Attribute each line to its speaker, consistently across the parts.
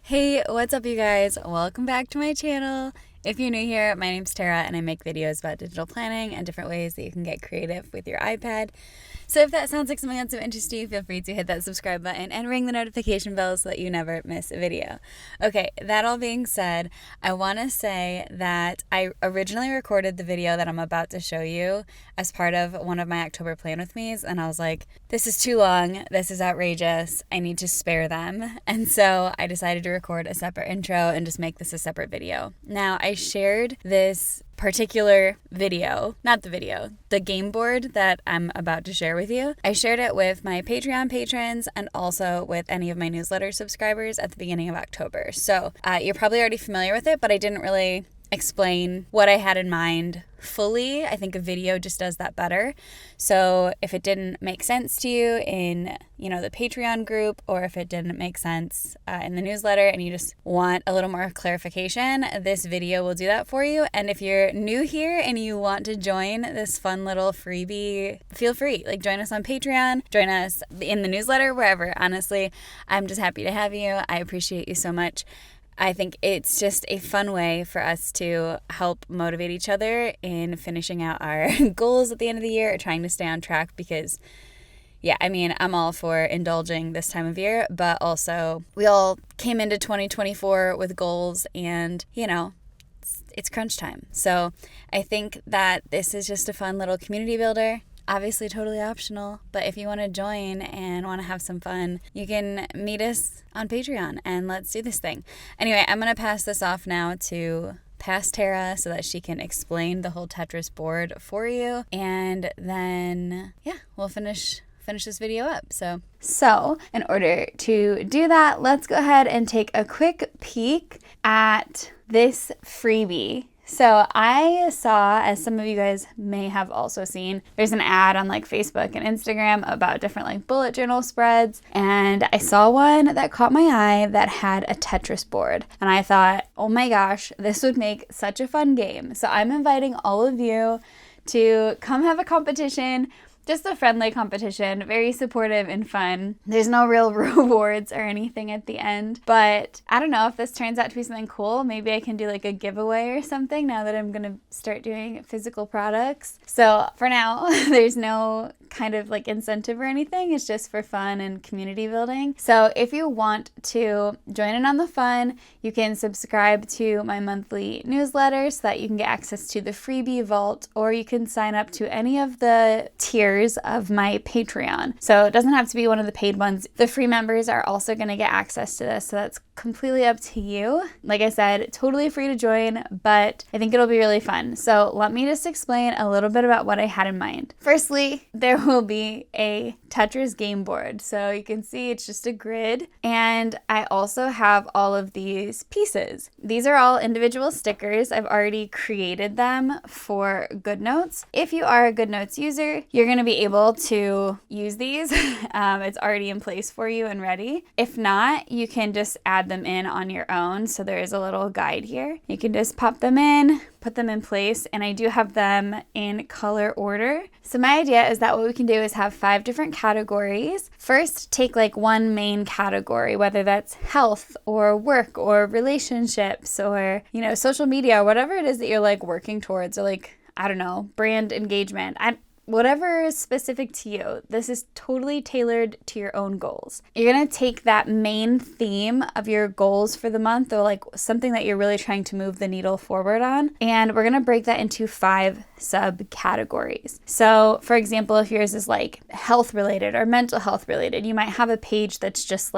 Speaker 1: Hey, what's up you guys? Welcome back to my channel. If you're new here, my name's Tara and I make videos about digital planning and different ways that you can get creative with your iPad. So if that sounds like something that's of interest to you, feel free to hit that subscribe button and ring the notification bell so that you never miss a video. Okay, that all being said, I want to say that I originally recorded the video that I'm about to show you as part of one of my October Plan With Me's, and I was like, this is too long, this is outrageous, I need to spare them. And so I decided to record a separate intro and just make this a separate video. Now, I shared this particular video, not the video, the game board that I'm about to share with you. I shared it with my Patreon patrons and also with any of my newsletter subscribers at the beginning of October. So you're probably already familiar with it, but I didn't really explain what I had in mind fully. I think a video just does that better. So if it didn't make sense to you in, the Patreon group, or if it didn't make sense in the newsletter and you just want a little more clarification, this video will do that for you. And if you're new here and you want to join this fun little freebie, feel free. Join us on Patreon, join us in the newsletter, wherever. Honestly, I'm just happy to have you. I appreciate you so much. I think it's just a fun way for us to help motivate each other in finishing out our goals at the end of the year or trying to stay on track because, I'm all for indulging this time of year, but also we all came into 2024 with goals and, it's crunch time. So I think that this is just a fun little community builder. Obviously totally optional, but if you want to join and want to have some fun, you can meet us on Patreon and let's do this thing. Anyway, I'm going to pass this off now to past Tara so that she can explain the whole Tetris board for you, and then we'll finish this video up. So in order to do that, let's go ahead and take a quick peek at this freebie. So I saw, as some of you guys may have also seen, there's an ad on Facebook and Instagram about different bullet journal spreads. And I saw one that caught my eye that had a Tetris board. And I thought, oh my gosh, this would make such a fun game. So I'm inviting all of you to come have a competition. Just a friendly competition, very supportive and fun. There's no real rewards or anything at the end, but I don't know if this turns out to be something cool. Maybe I can do a giveaway or something now that I'm gonna start doing physical products. So for now, there's no kind of incentive or anything. It's just for fun and community building. So if you want to join in on the fun, you can subscribe to my monthly newsletter so that you can get access to the freebie vault, or you can sign up to any of the tiers of my Patreon. So it doesn't have to be one of the paid ones. The free members are also going to get access to this, so that's completely up to you. Like I said, totally free to join, but I think it'll be really fun. So let me just explain a little bit about what I had in mind. Firstly, there will be a Tetris game board. So you can see it's just a grid, and I also have all of these pieces. These are all individual stickers. I've already created them for GoodNotes. If you are a GoodNotes user, you're going to be able to use these. It's already in place for you and ready. If not, you can just add them in on your own. So there is a little guide here. You can just pop them in, put them in place, and I do have them in color order. So my idea is that what we can do is have 5 different categories. First, take one main category, whether that's health or work or relationships or, social media, or whatever it is that you're working towards, or I don't know, brand engagement. Whatever is specific to you, this is totally tailored to your own goals. You're gonna take that main theme of your goals for the month, or something that you're really trying to move the needle forward on, and we're gonna break that into 5 subcategories. So for example, if yours is health related or mental health related, you might have a page that's just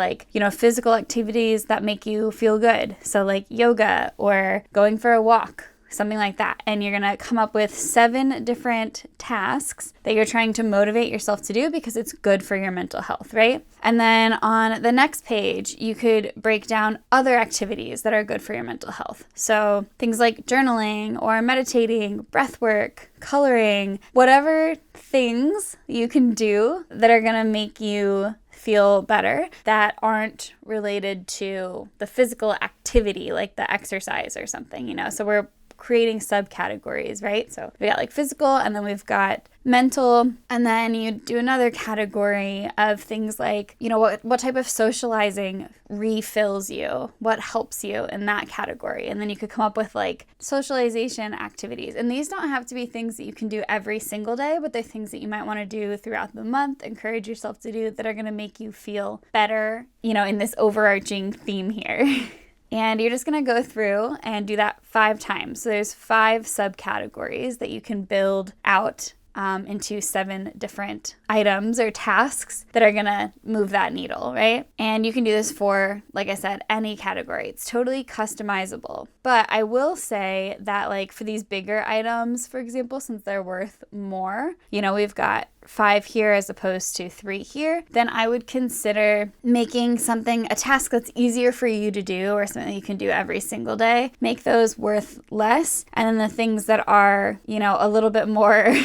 Speaker 1: physical activities that make you feel good. So yoga or going for a walk, something like that. And you're going to come up with 7 different tasks that you're trying to motivate yourself to do because it's good for your mental health, right? And then on the next page, you could break down other activities that are good for your mental health. So things like journaling or meditating, breath work, coloring, whatever things you can do that are going to make you feel better that aren't related to the physical activity, like the exercise or something, So we're creating subcategories, right? So we got physical, and then we've got mental. And then you do another category of things like, you know, what type of socializing refills you, what helps you in that category. And then you could come up with like socialization activities. And these don't have to be things that you can do every single day, but they're things that you might want to do throughout the month, encourage yourself to do, that are going to make you feel better, you know, in this overarching theme here. And you're just going to go through and do that 5 times. So there's 5 subcategories that you can build out into 7 different items or tasks that are going to move that needle, right? And you can do this for, like I said, any category. It's totally customizable. But I will say that like for these bigger items, for example, since they're worth more, you know, we've got 5 here as opposed to 3 here, then I would consider making something, a task that's easier for you to do or something you can do every single day, make those worth less. And then the things that are, you know, a little bit more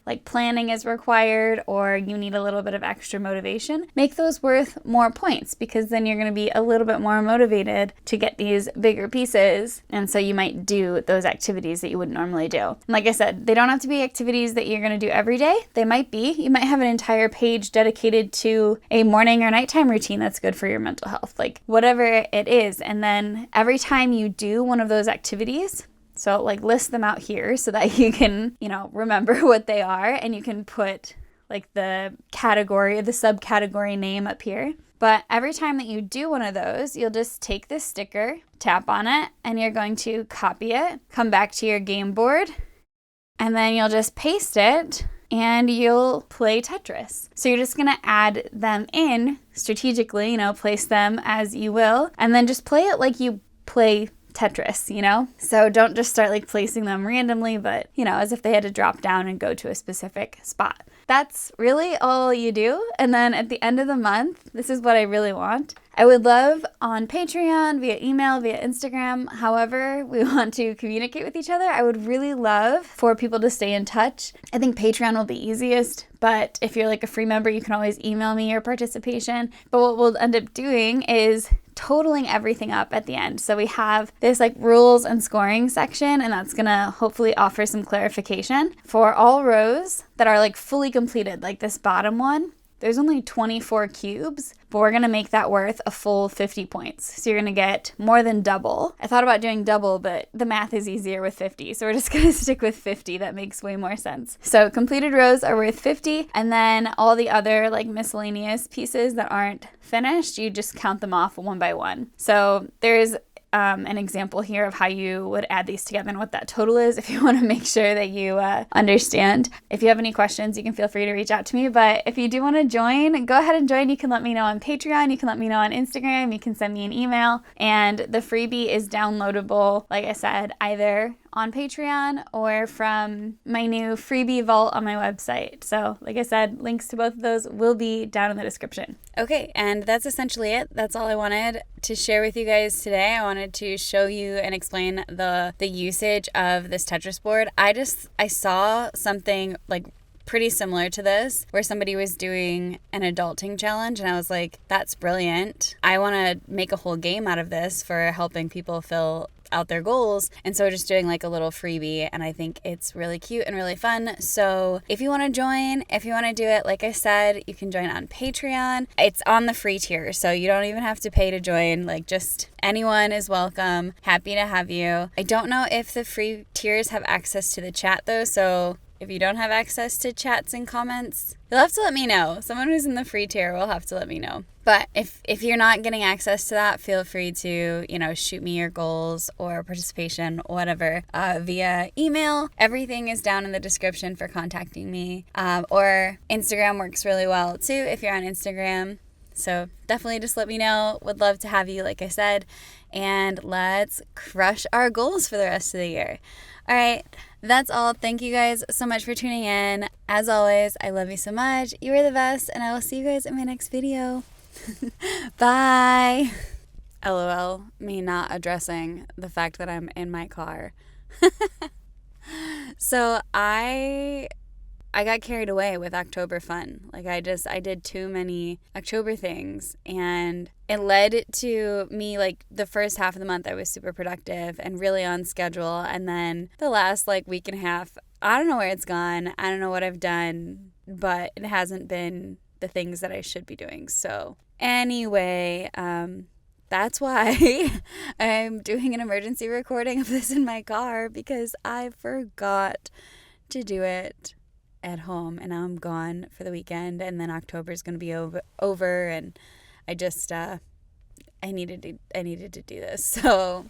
Speaker 1: like planning is required or you need a little bit of extra motivation, make those worth more points, because then you're going to be a little bit more motivated to get these bigger pieces. And so you might do those activities that you would normally do. And like I said, they don't have to be activities that you're going to do every day. They might be. You might have an entire page dedicated to a morning or nighttime routine that's good for your mental health, like whatever it is. And then every time you do one of those activities, so like list them out here so that you can, you know, remember what they are, and you can put like the category, the subcategory name up here. But every time that you do one of those, you'll just take this sticker, tap on it, and you're going to copy it, come back to your game board, and then you'll just paste it and you'll play Tetris. So you're just gonna add them in strategically, you know, place them as you will, and then just play it like you play Tetris, you know? So don't just start like placing them randomly, but, you know, as if they had to drop down and go to a specific spot. That's really all you do. And then at the end of the month, this is what I really want. I would love on Patreon, via email, via Instagram, however we want to communicate with each other, I would really love for people to stay in touch. I think Patreon will be easiest, but if you're like a free member, you can always email me your participation. But what we'll end up doing is totaling everything up at the end. So we have this like rules and scoring section, and that's gonna hopefully offer some clarification for all rows that are like fully completed. Like this bottom one, there's only 24 cubes, but we're gonna make that worth a full 50 points. So you're gonna get more than double. I thought about doing double, but the math is easier with 50. So we're just gonna stick with 50. That makes way more sense. So completed rows are worth 50. And then all the other like miscellaneous pieces that aren't finished, you just count them off one by one. So there's an example here of how you would add these together and what that total is if you want to make sure that you understand. If you have any questions, you can feel free to reach out to me. But if you do want to join, go ahead and join. You can let me know on Patreon. You can let me know on Instagram. You can send me an email. And the freebie is downloadable, like I said, either on Patreon or from my new freebie vault on my website. So like I said, links to both of those will be down in the description. Okay, and that's essentially it. That's all I wanted to share with you guys today. I wanted to show you and explain the usage of this Tetris board. I saw something like pretty similar to this where somebody was doing an adulting challenge, and I was like, that's brilliant. I want to make a whole game out of this for helping people fill out their goals. And so just doing like a little freebie, and I think it's really cute and really fun. So if you want to join, if you want to do it, like I said, you can join on Patreon. It's on the free tier, so you don't even have to pay to join. Like, just anyone is welcome. Happy to have you. I don't know if the free tiers have access to the chat though, so if you don't have access to chats and comments, you'll have to let me know. Someone who's in the free tier will have to let me know. But if you're not getting access to that, feel free to, shoot me your goals or participation, whatever, via email. Everything is down in the description for contacting me. Or Instagram works really well too if you're on Instagram. So definitely just let me know. Would love to have you, like I said. And let's crush our goals for the rest of the year. All right, that's all. Thank you guys so much for tuning in. As always, I love you so much. You are the best, and I will see you guys in my next video. Bye. LOL, me not addressing the fact that I'm in my car. So I I got carried away with October fun. Like I did too many October things, and it led to me, like, the first half of the month I was super productive and really on schedule, and then the last like week and a half, I don't know where it's gone. I don't know what I've done, but it hasn't been the things that I should be doing. So anyway, that's why I'm doing an emergency recording of this in my car, because I forgot to do it at home, and now I'm gone for the weekend, and then October is going to be over, and I just I needed to do this. So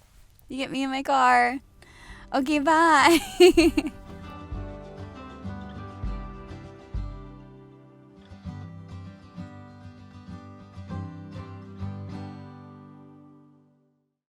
Speaker 1: you get me in my car. Okay, bye.